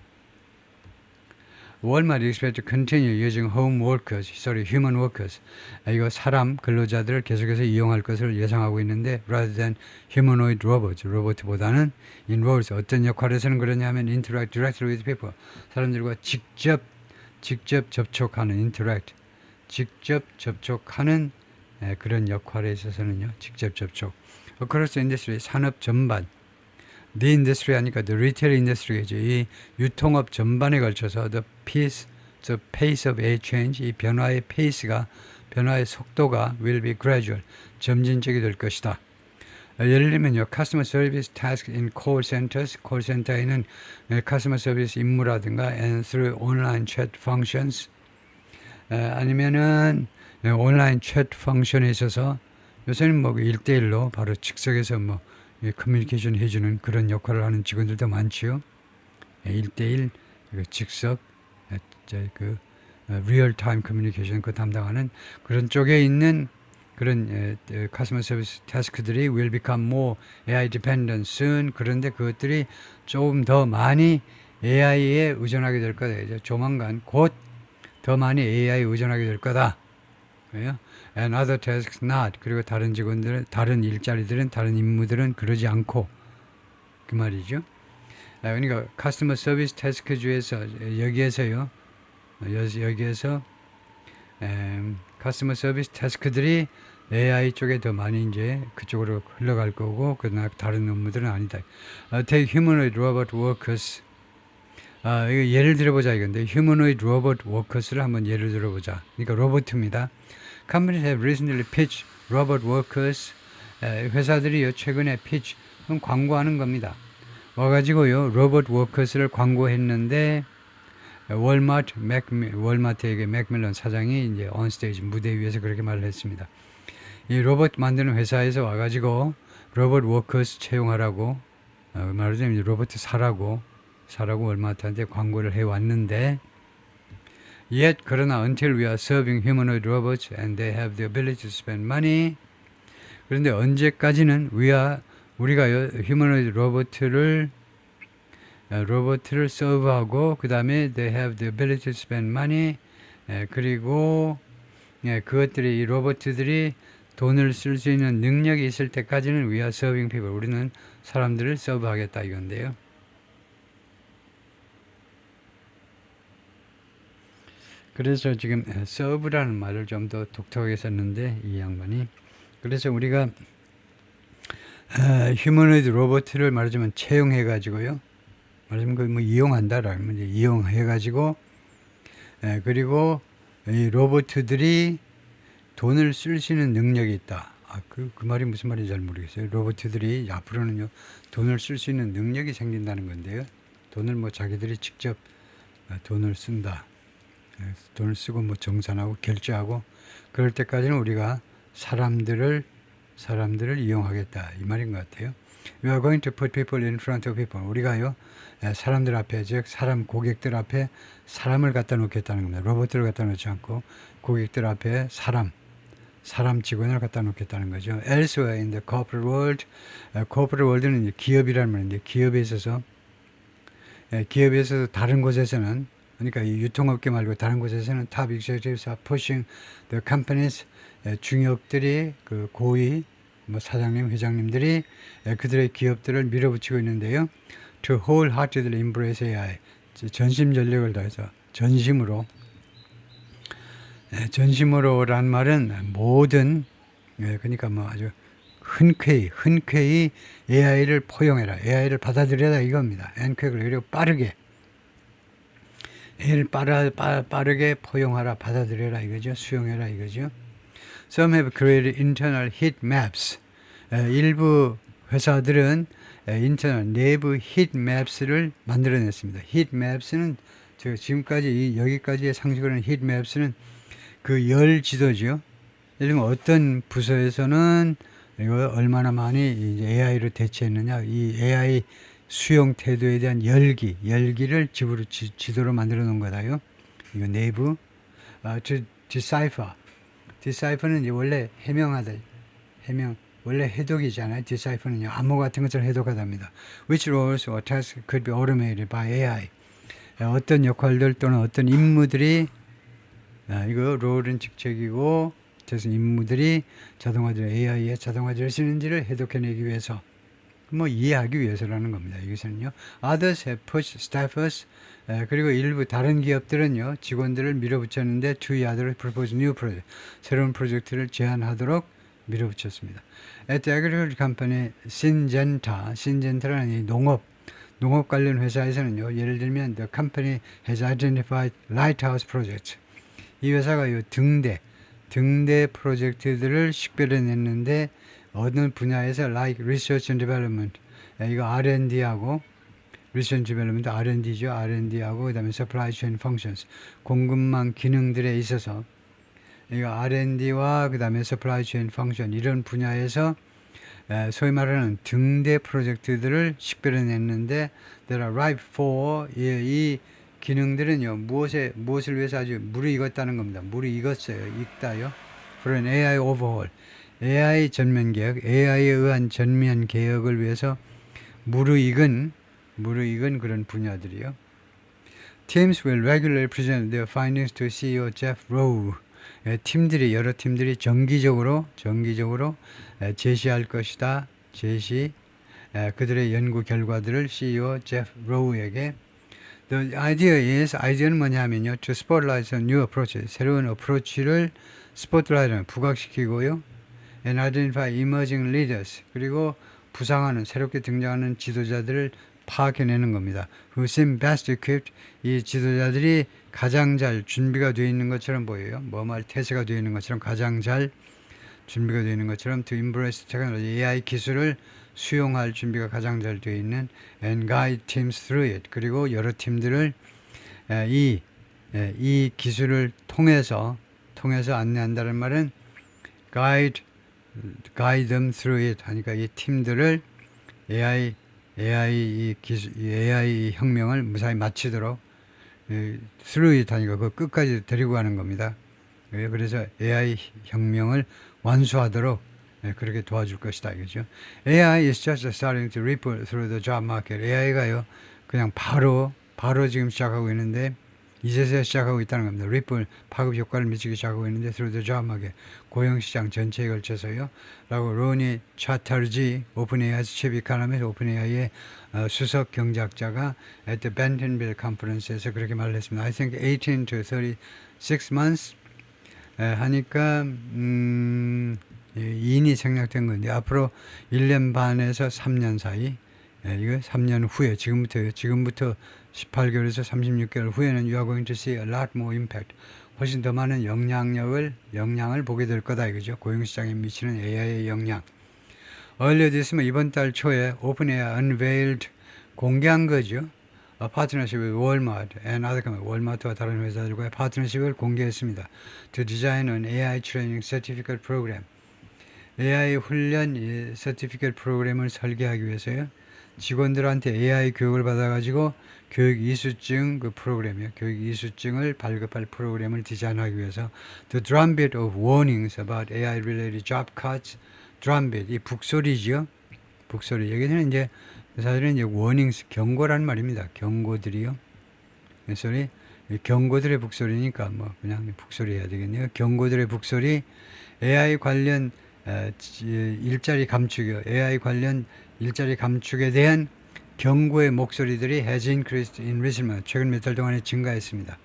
Walmart expects to continue using human workers. 이거 사람 근로자들을 계속해서 이용할 것을 예상하고 있는데, rather than humanoid robots, 로봇보다는 in roles, 어떤 역할에서는 그러냐면 interact directly with people, 사람들과 직접 접촉하는 직접 접촉하는 그런 역할에 있어서는요, 직접 접촉. Across industry, 산업 전반, the industry 하니까 the retail industry겠죠. 이 유통업 전반에 걸쳐서 the pace of a change, 이 변화의 속도가 will be gradual, 점진적이 될 것이다. 예를 들면요, customer service task in call centers, 콜센터에는 customer service 임무라든가 and through online chat functions, 아니면은 온라인 챗 펑션에 있어서 요새는 뭐 1대1로 바로 즉석에서 뭐 커뮤니케이션 해주는 그런 역할을 하는 직원들도 많지요. 1대1 즉석 리얼타임 커뮤니케이션 그 담당하는 그런 쪽에 있는 그런 customer service 태스크들이 will become more AI dependent soon. 그런데 그것들이 조금 더 많이 AI에 의존하게 될 거다. 조만간 곧 더 많이 AI에 의존하게 될 거다. And other tasks not. 그리고 다른 직원들은, 다른 일자리들은, 다른 임무들은 그러지 않고, 그 말이죠. 그러니까 customer service task 중에서 여기에서 customer service task들이 AI 쪽에 더 많이 이제 그쪽으로 흘러갈 거고, 그러나 다른 업무들은 아니다. Take humanoid robot workers. 이거 예를 들어보자 이건데, humanoid robot workers를 한번 예를 들어보자. 그러니까 로봇입니다. Companies have recently pitched robot workers. 회사들이요 최근에 pitch, 그럼 광고하는 겁니다. 와가지고요 로봇 워커스를 광고했는데, 월마트에게 맥밀런 사장이 이제 온스테이지 무대 위에서 그렇게 말을 했습니다. 이 로봇 만드는 회사에서 와가지고 로봇 워커스 채용하라고, 말하자면 로봇 사라고 월마트한테 광고를 해왔는데, yet 그러나 until we are serving humanoid robots and they have the ability to spend money. 그런데 언제까지는 우리가 휴머노이드 로봇을 서브하고, 그 다음에 they have the ability to spend money, 그리고 그것들이, 이 로봇들이 돈을 쓸 수 있는 능력이 있을 때까지는 we are serving people, 우리는 사람들을 서브하겠다 이건데요. 그래서 지금 서브라는 말을 좀 더 독특하게 썼는데, 이 양반이, 그래서 우리가 휴머노이드 로봇을 말하자면 채용해가지고요, 말하자면 그 뭐 이용한다라는 이제 이용해가지고, 그리고 이 로봇들이 돈을 쓸 수 있는 능력이 있다. 그 말이 무슨 말인지 잘 모르겠어요. 로봇들이 앞으로는요 돈을 쓸 수 있는 능력이 생긴다는 건데요. 돈을 뭐 자기들이 직접 돈을 쓴다. 돈을 쓰고 뭐 정산하고 결제하고, 그럴 때까지는 우리가 사람들을 이용하겠다 이 말인 것 같아요. We are going to put people in front of people. 우리가요, 사람들 앞에, 즉 사람 고객들 앞에 사람을 갖다 놓겠다는 겁니다. 로봇들을 갖다 놓지 않고 고객들 앞에 사람 직원을 갖다 놓겠다는 거죠. Elsewhere in the corporate world, corporate world는 이제 기업이라는 말인데 기업에 있어서 다른 곳에서는 그러니까 이 유통업계 말고 다른 곳에서는 top executives are pushing the companies 중역들이 그 고위 뭐 사장님, 회장님들이 그들의 기업들을 밀어붙이고 있는데요. To wholeheartedly embrace AI. 전심전력을 다해서 전심으로란 말은 모든 그러니까 뭐 아주 흔쾌히 AI를 포용해라. AI를 받아들여라 이겁니다. 엔쾌를 그리고 빠르게 AI를 빠르게 포용하라, 받아들여라 이거죠. 수용해라 이거죠. Some have created internal heat maps. 일부 회사들은 내부 heat maps를 만들어냈습니다. heat maps는 제가 지금까지 여기까지의 상식으로는 heat maps는 그 열 지도죠. 예를 들면 어떤 부서에서는 이거 얼마나 많이 이제 AI로 대체했느냐, 이 AI 수용 태도에 대한 열기를 지도로 만들어 놓은 거다요. 이거 내부. decipher는 이제 원래 원래 해독이잖아요. decipher는요, 암호 같은 것을 해독하답니다. Which roles or tasks could be automated by AI. 어떤 역할들 또는 어떤 임무들이 이거 롤은 직책이고 그래서 임무들이 AI에 자동화될 수 있는지를 해독해내기 위해서 뭐 이해하기 위해서라는 겁니다. 이것은요. Others have pushed staffers 그리고 일부 다른 기업들은요 직원들을 밀어붙였는데 to others propose new project 새로운 프로젝트를 제안하도록 밀어붙였습니다. At the agriculture company Syngenta라는 이 농업 관련 회사에서는요 예를 들면 the company has identified lighthouse projects 이 회사가 등대 프로젝트들을 식별해냈는데 어느 분야에서 like research and development 이거 R&D하고 research and development R&D죠. R&D하고 그다음에 supply chain functions 공급망 기능들에 있어서 이거 R&D와 그다음에 supply chain function 이런 분야에서 소위 말하는 등대 프로젝트들을 식별해냈는데 there are ripe for 이 기능들은요 무엇을 위해서 아주 무르익었다는 겁니다. 무르익었어요. 익다요. For an AI overhaul. AI 전면 개혁, AI에 의한 전면 개혁을 위해서 무르익은 그런 분야들이요. Teams will regularly present their findings to CEO Jeff Rowe. 여러 팀들이 정기적으로 제시할 것이다. 그들의 연구 결과들을 CEO Jeff Rowe에게 The 아이디어는 뭐냐면요. To spotlight on new approaches. 새로운 어프로치를 스포트라이트는 부각시키고요. And identify emerging leaders. 그리고 새롭게 등장하는 지도자들을 파악해내는 겁니다. Who seem best equipped. 이 지도자들이 가장 잘 준비가 되어 있는 것처럼 보여요. 태세가 되어 있는 것처럼 가장 잘 준비가 되어 있는 것처럼 to embrace technology. AI 기술을 수용할 준비가 가장 잘 되어 있는 and guide teams through it. 그리고 여러 팀들을 이 기술을 통해서 안내한다는 말은 guide them through it 하니까 이 팀들을 AI 혁명을 무사히 마치도록 through it 하니까 그 끝까지 데리고 가는 겁니다. 그래서 AI 혁명을 완수하도록 그렇게 도와줄 것이다 이거죠. AI is just starting to ripple through the job market. AI가요 그냥 바로 지금 시작하고 있는데 이제서야 시작하고 있다는 겁니다. ripple 파급 효과를 미치기 시작하고 있는데 through the job market 고용시장 전체에 걸쳐서요. 라고 로니 차타르지 오픈AI chief economist 오픈AI의 수석 경제학자가 at the Bentonville conference에서 그렇게 말을 했습니다. I think 18 to 36 months 하니까 2인이 생략된 건데 앞으로 1년 반에서 3년 사이 이거 3년 후에 지금부터 18개월에서 36개월 후에는 you are going to see a lot more impact. 훨씬 더 많은 영향을 보게 될 거다 이거죠. 고용시장에 미치는 AI의 영향. Earlier this month 이번 달 초에 OpenAI unveiled 공개한 거죠. 파트너십을 Walmart and other companies, 월마트와 다른 회사들과의 파트너십을 공개했습니다. To design an AI training certificate program. AI 훈련 서티피케이트 프로그램을 설계하기 위해서요. 직원들한테 AI 교육을 받아가지고 교육 이수증 그 프로그램이요. 교육 이수증을 발급할 프로그램을 디자인하기 위해서 The drumbeat of warnings about AI-related job cuts. drumbeat 이 북소리죠. 북소리. 여기서는 이제 사실은 이제 warnings 경고란 말입니다. 경고들이요. 소리 경고들의 북소리니까 뭐 그냥 북소리 해야 되겠네요. 경고들의 북소리 AI 관련 일자리 감축이요. AI 관련 일자리 감축에 대한 경고의 목소리들이 has increased in recent months. 최근 몇 달 동안에 증가했습니다.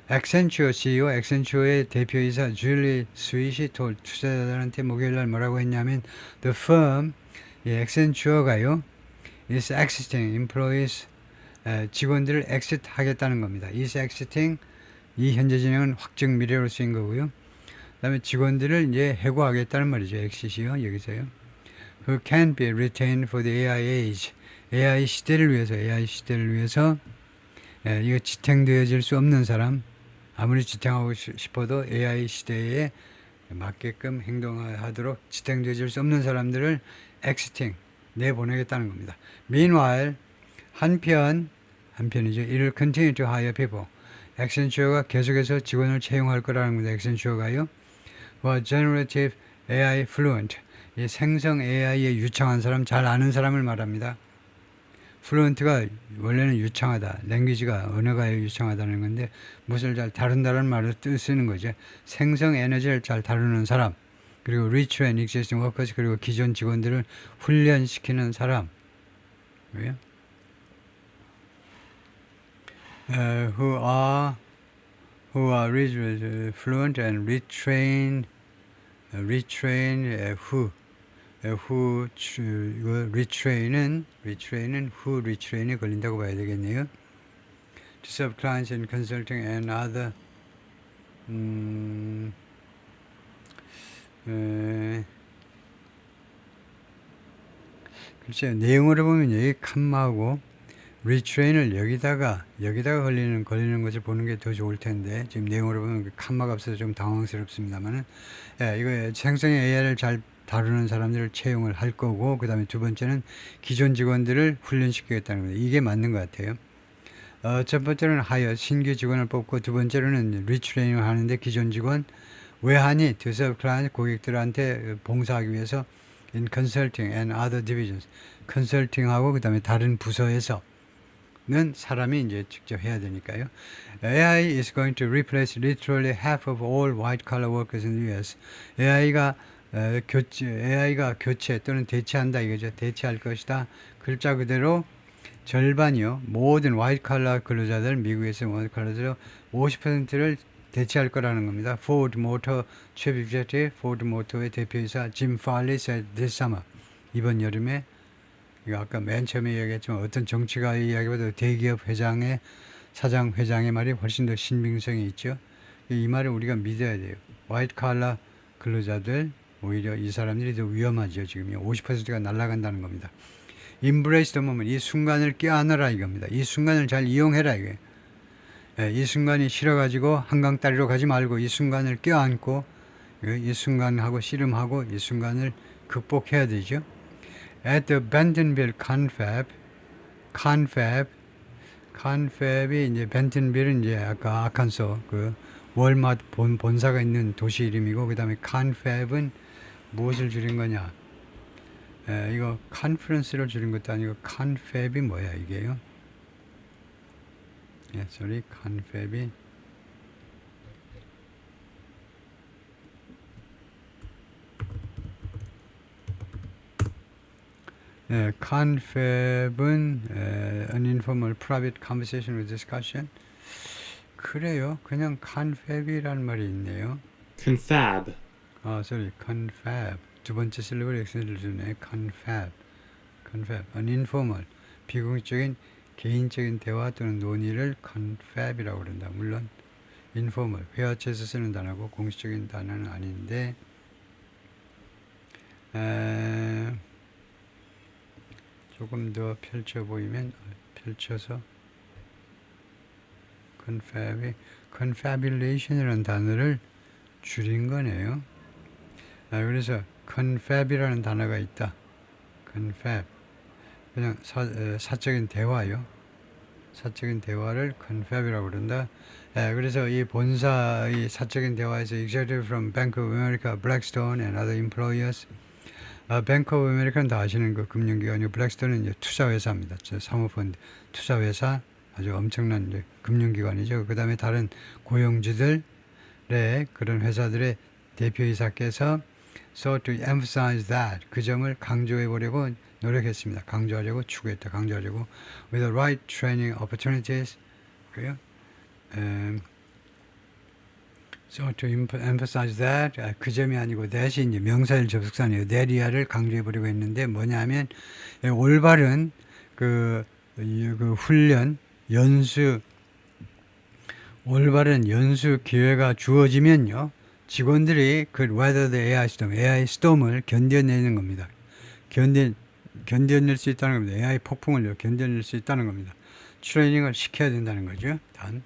액센추어 CEO, 액센추어의 대표이사 줄리 스윗이 투자자들한테 목요일날 뭐라고 했냐면 the firm, 액센추어가요 is exiting employees, 직원들을 exit 하겠다는 겁니다. is exiting, 이 현재 진행은 확정 미래로 쓰인 거고요. 그 다음에 직원들을 이제 해고하겠다는 말이죠. exit이요. 여기서요. who can be retained for the AI age. AI 시대를 위해서 이거 지탱되어질 수 없는 사람, 아무리 지탱하고 싶어도 AI 시대에 맞게끔 행동하도록 지탱되어질 수 없는 사람들을 exiting, 내보내겠다는 겁니다. Meanwhile, 한편이죠. It will continue to hire people. 액센추어가 계속해서 직원을 채용할 거라는 겁니다. 액센추어가요. who are generative AI fluent. 이 생성 AI에 유창한 사람, 잘 아는 사람을 말합니다. fluent가 원래는 유창하다, 랭귀지가 언어가 유창하다는 건데 무엇을 잘 다룬다는 말을 쓰는 거죠. 생성 에너지를 잘 다루는 사람, 그리고 retrain existing workers, 그리고 기존 직원들을 훈련시키는 사람. 왜요? Who are fluent and retrain who 이거 retrain은 who retrain이 걸린다고 봐야 되겠네요. To serve clients in consulting and other 글쎄요, 내용으로 보면 여기 칸마하고 retrain을 여기다가 걸리는 것을 보는 게 더 좋을 텐데 지금 내용으로 보면 칸마가 없어서 좀 당황스럽습니다만은 이거 생성의 AI를 잘 다루는 사람들을 채용을 할 거고, 그 다음에 두 번째는 기존 직원들을 훈련시키겠다는 겁니다. 이게 맞는 것 같아요. 첫 번째는 신규 직원을 뽑고, 두 번째로는 리트레이닝을 하는데 기존 직원 왜 하니? To serve client, 고객들한테 봉사하기 위해서 in consulting and other divisions, 컨설팅하고 그 다음에 다른 부서에서는 사람이 이제 직접 해야 되니까요. AI is going to replace literally half of all white collar workers in the US. AI가 교체 또는 대체한다 이거죠. 대체할 것이다. 글자 그대로 절반이요. 모든 화이트 칼라 근로자들, 미국에서 화이트 칼라들 50%를 대체할 거라는 겁니다. 포드 모터 chief executive, 포드 모터의 대표이사 짐 팔리 said this summer. 이번 여름에, 이거 아까 맨 처음에 얘기했지만 어떤 정치가의 이야기보다 대기업 회장의 사장 회장의 말이 훨씬 더 신빙성이 있죠. 이 말을 우리가 믿어야 돼요. 화이트 칼라 근로자들 오히려 이 사람들이 더 위험하죠. 지금요. 50%가 날아간다는 겁니다. Embrace the moment. 이 순간을 껴안으라 이겁니다. 이 순간을 잘 이용해라 이게. 이 순간이 싫어가지고 한강다리로 가지 말고 이 순간을 껴안고 이 순간하고 씨름하고 이 순간을 극복해야 되죠. At the Bentonville confab이 이제 벤튼빌은 이제 아까 아칸소 그 월마트 본사가 있는 도시 이름이고, 그 다음에 confab은 무엇을 줄인 거냐? 이거 컨퍼런스를 줄인 것도 아니고 confab이 뭐야 이게요? confab이 confab은 an informal private conversation or discussion. 그래요. 그냥 confab이라는 말이 있네요. Confab. confab. 두 번째 실력을 액센트를 주네. confab. an informal, 비공식적인 개인적인 대화 또는 논의를 confab이라고 그런다. 물론 informal, 회화체에서 쓰는 단어고 공식적인 단어는 아닌데, 조금 더 펼쳐서 confabulation이라는 단어를 줄인 거네요. 그래서 confab이라는 단어가 있다. confab. 그냥 사적인 대화요. 사적인 대화를 confab이라고 그런다. 예, 그래서 이 본사의 사적인 대화에서 executive from Bank of America, Blackstone and other employers. Bank of America는 다 아시는 그 금융기관이고 블랙스톤은 이제 투자회사입니다. 사모펀드 투자회사 아주 엄청난 이제 금융기관이죠. 그 다음에 다른 고용주들의 그런 회사들의 대표이사께서 so to emphasize that 그 점을 강조해 보려고 노력했습니다. 강조하려고 추구했다. 강조하려고 with the right training opportunities 그래요. So to emphasize that 그 점이 아니고 that이 이제 명사일 접속사네요. that이야를 강조해 보려고 했는데 뭐냐면 올바른 그 훈련 연수 올바른 연수 기회가 주어지면요 직원들이 그 weather the AI storm을 견뎌내는 겁니다. 견뎌낼 수 있다는 겁니다. AI 폭풍을 견뎌낼 수 있다는 겁니다. 트레이닝을 시켜야 된다는 거죠. 단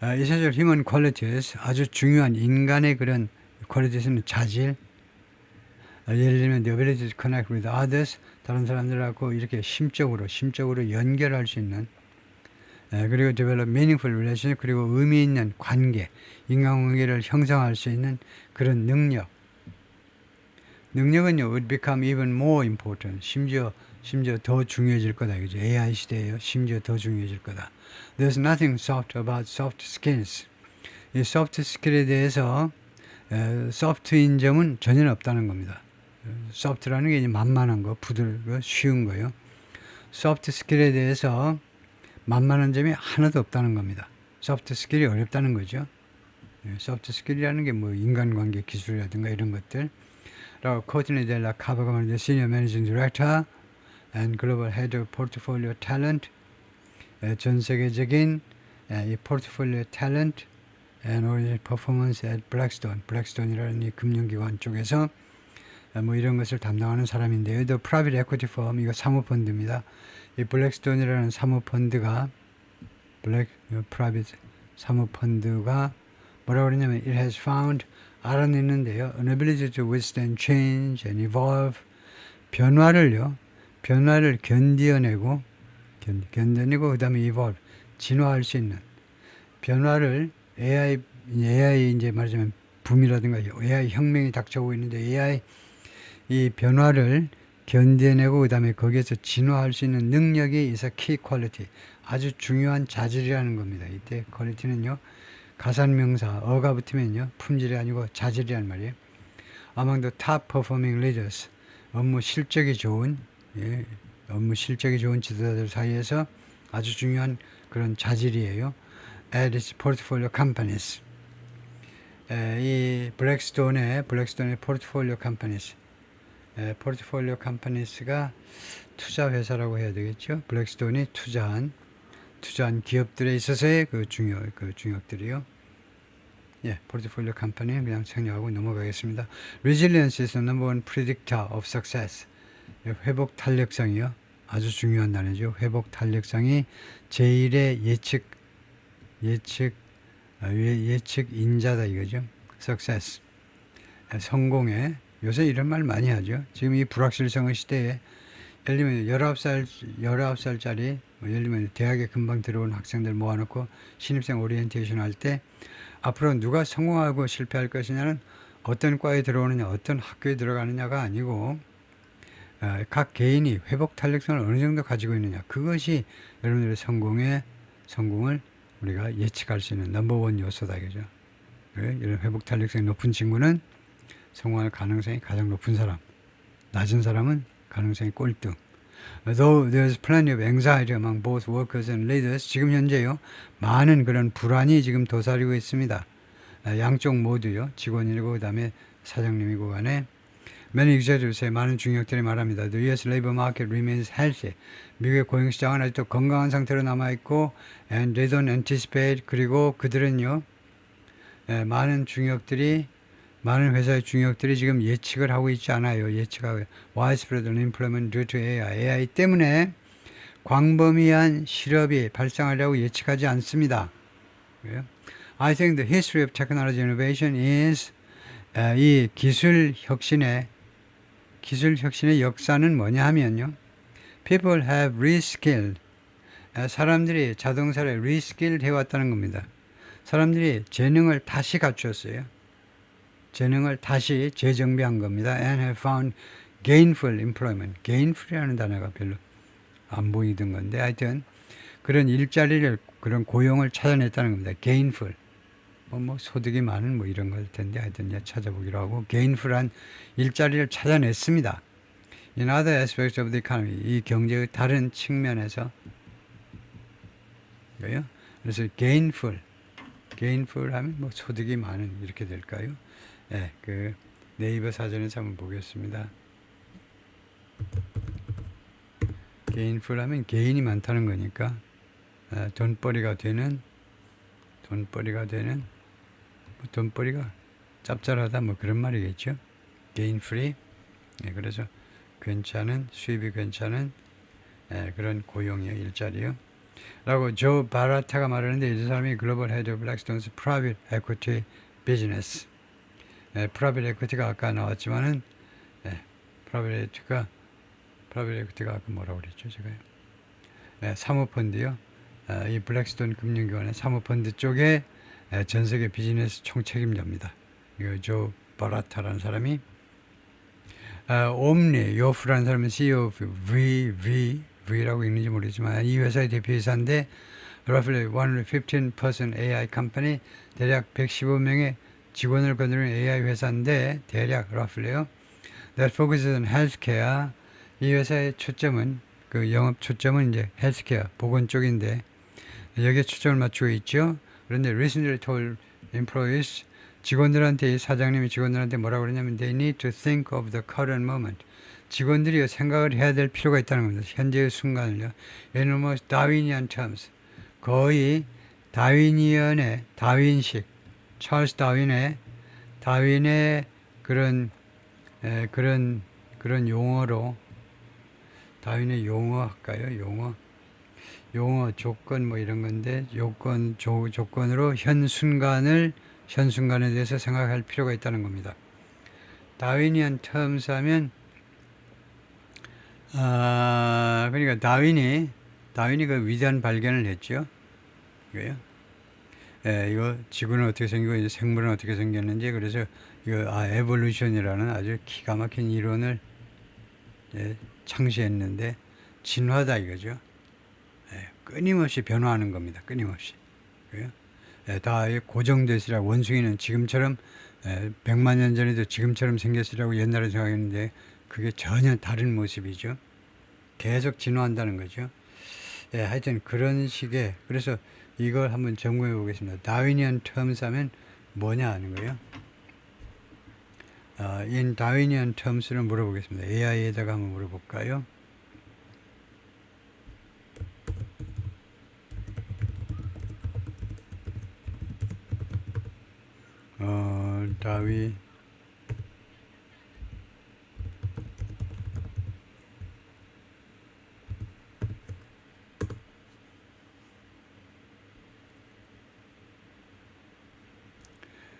essential human qualities 아주 중요한 인간의 그런 qualities는 자질 예를 들면 the ability to connect with others 다른 사람들하고 이렇게 심적으로 연결할 수 있는 그리고 develop meaningful relationship 그리고 의미 있는 관계 인간관계를 형성할 수 있는 그런 능력은요 would become even more important 심지어 더 중요해질 거다 이거죠. AI 시대에요. 심지어 더 중요해질 거다. There's nothing soft about soft skills. 이 soft skill에 대해서 soft인 점은 전혀 없다는 겁니다. soft라는 게 이제 만만한 거, 부드럽고 쉬운 거예요. soft skill에 대해서 만만한 점이 하나도 없다는 겁니다. soft skill이 어렵다는 거죠. soft skill이라는 게 뭐 인간관계 기술이라든가 이런 것들. 라고 코티니 델라 카바가 Senior Managing Director and Global Head of Portfolio Talent 전 세계적인 이 포트폴리오 탤런트 and 퍼포먼스 at 블랙스톤이라는 이 금융기관 쪽에서 뭐 이런 것을 담당하는 사람인데요. The Private Equity Firm 이거 사모펀드입니다. 이 블랙스톤이라는 사모펀드가 프라이빗 사모펀드가 뭐라고 그러냐면 it has found 알아냈는데요. An ability to withstand change and evolve 변화를 견뎌내고 그 다음에 evolve 진화할 수 있는 변화를 AI 이제 말하자면 붐이라든가 AI 혁명이 닥쳐오고 있는데 AI 이 변화를 견뎌내고 그 다음에 거기에서 진화할 수 있는 능력이 is a key quality 아주 중요한 자질이라는 겁니다. 이때 퀄리티는요 가산명사 어가 붙으면요 품질이 아니고 자질이란 말이에요. Among the top performing leaders 업무 실적이 좋은 지도자들 사이에서 아주 중요한 그런 자질이에요. At its portfolio companies 이 블랙스톤의 포트폴리오 컴퍼니스 포트폴리오 컴퍼니스가 투자 회사라고 해야 되겠죠. 블랙스톤이 투자한 기업들에 있어서의 그 중역들이요. 예, 포트폴리오 컴퍼니 그냥 정리하고 넘어가겠습니다. Resilience is the number one predictor of success. 회복 탄력성이요. 아주 중요한 단어죠. 회복 탄력성이 제1의 예측 인자다 이거죠. Success. 성공에 요새 이런 말 많이 하죠. 지금 이 불확실성의 시대에 예를 들면 19살짜리 예를 들면 대학에 금방 들어온 학생들 모아놓고 신입생 오리엔테이션 할 때 앞으로 누가 성공하고 실패할 것이냐는 어떤 과에 들어오느냐 어떤 학교에 들어가느냐가 아니고 각 개인이 회복 탄력성을 어느 정도 가지고 있느냐 그것이 여러분들의 성공을 우리가 예측할 수 있는 넘버원 요소다 이거죠. 이런 회복 탄력성이 높은 친구는 성공할 가능성이 가장 높은 사람, 낮은 사람은 가능성이 꼴등. Though there's plenty of anxiety among both workers and leaders, 지금 현재요 많은 그런 불안이 지금 도사리고 있습니다. 양쪽 모두요 직원이고 그다음에 사장님이고 간에 Many executives 많은 중역들이 말합니다. The U.S. labor market remains healthy. 미국의 고용시장은 아직도 건강한 상태로 남아있고 and they don't anticipate 그리고 그들은요 많은 회사의 중역들이 지금 예측을 하고 있지 않아요. 예측하고 widespread unemployment due to AI 때문에 광범위한 실업이 발생하려고 예측하지 않습니다. I think the history of technology innovation is 이 기술 혁신의 역사는 뭐냐 하면요. People have reskilled. 사람들이 자동차를 reskilled 해왔다는 겁니다. 사람들이 재능을 다시 갖추었어요. 재능을 다시 재정비한 겁니다. And have found gainful employment. gainful이라는 단어가 별로 안 보이던 건데 하여튼 그런 일자리를 그런 고용을 찾아냈다는 겁니다. gainful. 뭐 소득이 많은 뭐 이런 걸 텐데 하여튼 찾아보기로 하고 gainful한 일자리를 찾아냈습니다. In other aspects of the economy. 이 경제의 다른 측면에서 그래서 gainful 하면 뭐 소득이 많은 이렇게 될까요? 네, 그 네이버 사전에서 한번 보겠습니다. gainful 하면 개인이 많다는 거니까 돈벌이가 되는 돈벌이가 짭짤하다 뭐 그런 말이겠죠. gainfully. 네, 그래서 괜찮은 수입이 괜찮은 그런 고용이요, 일자리요. 라고 조 바라타가 말하는데 이 사람이 글로벌 헤드 오브 블랙스톤스 프라이빗 에퀴티 비즈니스. 프라이빗 에퀴티가 아까 나왔지만은 프라이빗 에퀴티가 아까 뭐라고 그랬죠, 제가요? 사모펀드요. 이 블랙스톤 금융기관의 사모펀드 쪽에 전 세계 비즈니스 총책임자입니다. 이 조 바라타라는 사람이 옴니 요프라는 사람은 CEO V라고 읽는지 모르지만 이 회사의 대표이사인데 roughly 115% AI 컴퍼니 대략 115명의 직원을 거느리는 AI 회사인데 대략 roughly요. That focuses on healthcare. 이 회사의 초점은 그 영업 초점은 이제 헬스케어 보건 쪽인데 여기에 초점을 맞추고 있죠. 그런데 recently told employees 직원들한테 사장님이 직원들한테 뭐라고 그러냐면 they need to think of the current moment. 직원들이 생각을 해야 될 필요가 있다는 겁니다. 현재의 순간을요. almost Darwinian terms. 거의 다윈식 찰스 다윈의 그런 용어로 다윈의 용어 할까요? 용어 조건 뭐 이런 건데 조건으로 현 순간에 대해서 생각할 필요가 있다는 겁니다. 다윈이한 terms 하면 그러니까 다윈이 그 위대한 발견을 했죠. 이거요. 이거 지구는 어떻게 생기고 이제 생물은 어떻게 생겼는지 그래서 이거 에볼루션이라는 아주 기가 막힌 이론을 창시했는데 진화다 이거죠. 끊임없이 변화하는 겁니다. 끊임없이. 다 고정됐으라고 원숭이는 지금처럼 100만 년 전에도 지금처럼 생겼으라고 옛날에 생각했는데 그게 전혀 다른 모습이죠. 계속 진화한다는 거죠. 하여튼 그런 식의 그래서 이걸 한번 점검해 보겠습니다. 다윈이안 terms 하면 뭐냐 하는 거예요. in 다윈이안 terms를 물어보겠습니다. AI에다가 한번 물어볼까요? 다윈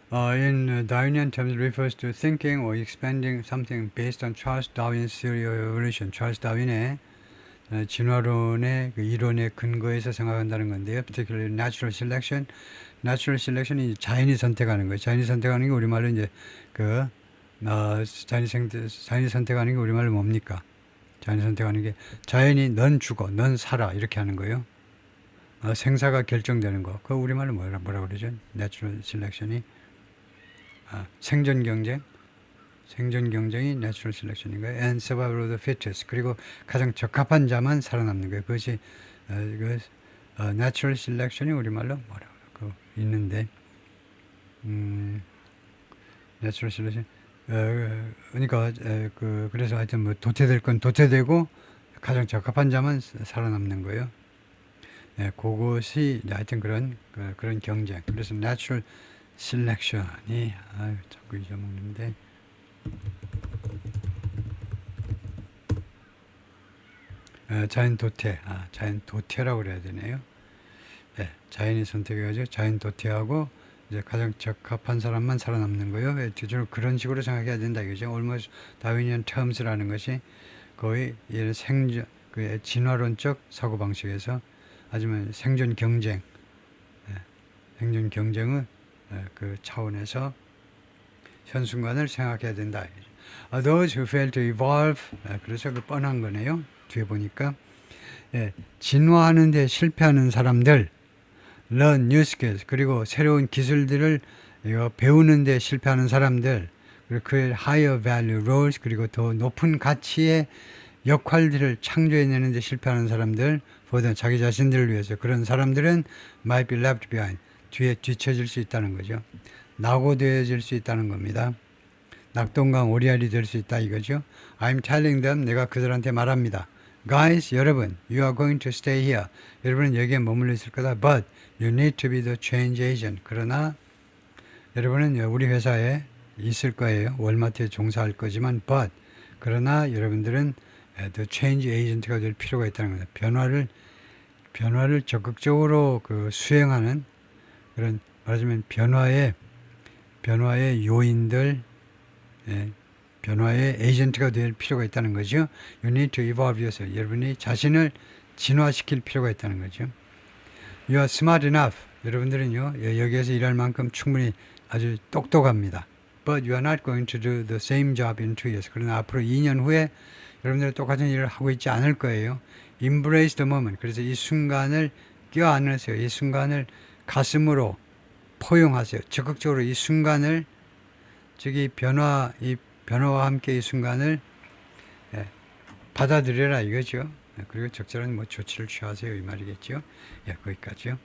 in Darwinian terms refers to thinking or expanding something based on Charles Darwin's theory of evolution. 찰스 다윈의 진화론의 그 이론에 근거해서 생각한다는 건데요. Particularly natural selection. Natural selection이 자연이 선택하는 거예요. 자연이 선택하는 게 우리말로 이제 자연이 선택하는 게 우리말로 뭡니까? 자연이 선택하는 게 자연이 넌 죽어, 넌 살아 이렇게 하는 거예요. 생사가 결정되는 거. 그 우리말로 뭐라 그러죠? Natural selection이 생존 경쟁이 natural selection인가요? And survival of the fittest. 그리고 가장 적합한 자만 살아남는 거예요. 그것이 natural selection이 우리말로 뭐라고 있는데 natural selection. 그러니까 그래서 하여튼 뭐 도태될 건 도태되고 가장 적합한 자만 살아남는 거예요. 그것이 하여튼 그런 경쟁. 그래서 natural selection이 자꾸 잊어먹는데 자연 도태라고 그래야 되네요. 자연이 선택해가지고 자연 도태하고 이제 가장 적합한 사람만 살아남는 거예요. 대체로 그런 식으로 생각해야 된다 이거죠. almost 다윈이안 terms라는 것이 거의 생존, 그 진화론적 사고 방식에서 하지만 생존 경쟁, 생존 경쟁의 그 차원에서 현 순간을 생각해야 된다. Those who fail to evolve, 그래서 그 뻔한 거네요. 뒤에 보니까 진화하는 데 실패하는 사람들, learn new skills, 그리고 새로운 기술들을 배우는 데 실패하는 사람들, 그리고 그 higher value roles, 그리고 더 높은 가치의 역할들을 창조해내는 데 실패하는 사람들, 보다 자기 자신들을 위해서 그런 사람들은 might be left behind, 뒤에 뒤처질 수 있다는 거죠. 낙오되어질 수 있다는 겁니다. 낙동강 오리알이 될 수 있다 이거죠. I'm telling them, 내가 그들한테 말합니다. Guys, 여러분, you are going to stay here. 여러분은 여기에 머물러 있을 거다. But you need to be the change agent. 그러나 여러분은 우리 회사에 있을 거예요. 월마트에 종사할 거지만, but 그러나 여러분들은 the change agent가 될 필요가 있다는 겁니다. 변화를 적극적으로 그 수행하는 그런 말하자면 변화의 요인들, 변화의 에이전트가 될 필요가 있다는 거죠. You need to evolve yourself. 여러분이 자신을 진화시킬 필요가 있다는 거죠. You are smart enough. 여러분들은요, 여기에서 일할 만큼 충분히 아주 똑똑합니다. But you are not going to do the same job in 2 years. 그러나 앞으로 2년 후에 여러분들은 똑같은 일을 하고 있지 않을 거예요. Embrace the moment. 그래서 이 순간을 껴안으세요. 이 순간을 가슴으로 포용하세요. 적극적으로 이 순간을, 즉 이 변화와 함께 이 순간을 받아들여라 이거죠. 그리고 적절한 조치를 취하세요 이 말이겠죠. 거기까지요.